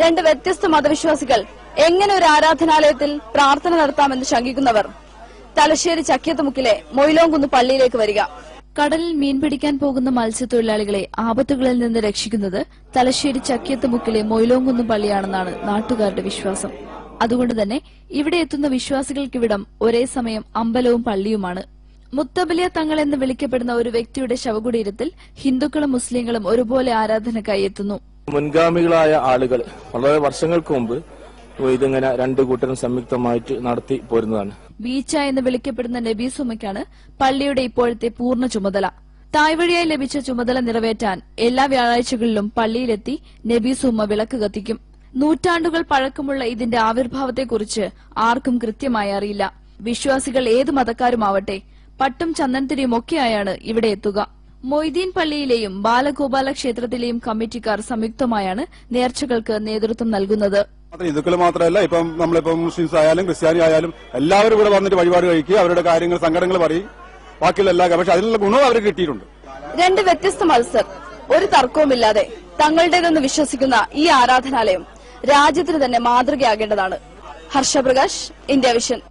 രണ്ട് വ്യത്യസ്ത മതവിശ്വാസികൾ എങ്ങനെ ഒരു ആരാധനാലയത്തിൽ പ്രാർത്ഥന നടത്താമെന്ന് ശങ്കിക്കുന്നവർ തലശ്ശേരി ചക്കിയത്തുമുക്കിലെ മൊയിലോംകുന്ന് പള്ളിയിലേക്ക് വരിക. കടലിൽ മീൻ പിടിക്കാൻ പോകുന്ന മത്സ്യത്തൊഴിലാളികളെ ആപത്തുകളിൽ നിന്ന് രക്ഷിക്കുന്നത് തലശ്ശേരി ചക്കിയത്തുമുക്കിലെ മൊയിലോംകുന്ന് പള്ളിയാണെന്നാണ് നാട്ടുകാരുടെ വിശ്വാസം. അതുകൊണ്ട് തന്നെ ഇവിടെ എത്തുന്ന വിശ്വാസികൾക്കിവിടം ഒരേ സമയം അമ്പലവും പള്ളിയുമാണ്. മുത്തബലിയ തങ്ങൾ എന്ന് വിളിക്കപ്പെടുന്ന ഒരു വ്യക്തിയുടെ ശവകുടീരത്തിൽ ഹിന്ദുക്കളും മുസ്ലിങ്ങളും ഒരുപോലെ ആരാധനക്കായി എത്തുന്നു. മുൻഗാമികളായ ആളുകൾ വളരെ വർഷങ്ങൾക്ക് മുമ്പ് ഇതിങ്ങനെ രണ്ടു കൂട്ടരും സംയുക്തമായിട്ട് നടത്തി പോരുന്നതാണ്. ബീച്ച എന്ന് വിളിക്കപ്പെടുന്ന നബീസുമ്മയ്ക്കാണ് പള്ളിയുടെ ഇപ്പോഴത്തെ പൂർണ്ണ ചുമതല. തായ്വഴിയായി ലഭിച്ച ചുമതല നിറവേറ്റാൻ എല്ലാ വ്യാഴാഴ്ചകളിലും പള്ളിയിലെത്തി നബീസുമ്മ വിളക്ക് കത്തിക്കും. നൂറ്റാണ്ടുകൾ പഴക്കമുള്ള ഇതിന്റെ ആവിർഭാവത്തെക്കുറിച്ച് ആർക്കും കൃത്യമായി അറിയില്ല. വിശ്വാസികൾ ഏത് മതക്കാരുമാവട്ടെ പട്ടും ചന്ദനത്തിരിയുമൊക്കെയായാണ് ഇവിടെ എത്തുക. മൊയ്തീൻ പള്ളിയിലെയും ബാലഗോപാല ക്ഷേത്രത്തിലെയും കമ്മിറ്റിക്കാർ സംയുക്തമായാണ് നേർച്ചകൾക്ക് നേതൃത്വം നൽകുന്നത്. ഹിന്ദുക്കൾ മാത്രമല്ല, ഇപ്പം നമ്മളിപ്പം മുസ്ലിംസ് ആയാലും ക്രിസ്ത്യാനി ആയാലും എല്ലാവരും ഇവിടെ വന്നിട്ട് വഴിപാട് കഴിക്കുക, അവരുടെ കാര്യങ്ങൾ സങ്കടങ്ങൾ പറയും, ബാക്കിയുള്ള എല്ലാ പക്ഷെ അതിനുള്ള ഗുണവും അവർക്ക് കിട്ടിയിട്ടുണ്ട്. രണ്ട് വ്യത്യസ്ത മത്സർ ഒരു തർക്കവുമില്ലാതെ തങ്ങളുടേതെന്ന് വിശ്വസിക്കുന്ന ഈ ആരാധനാലയം രാജ്യത്തിന് തന്നെ മാതൃകയാകേണ്ടതാണ്. ഹർഷപ്രകാശ്, ഇന്ത്യ വിഷൻ.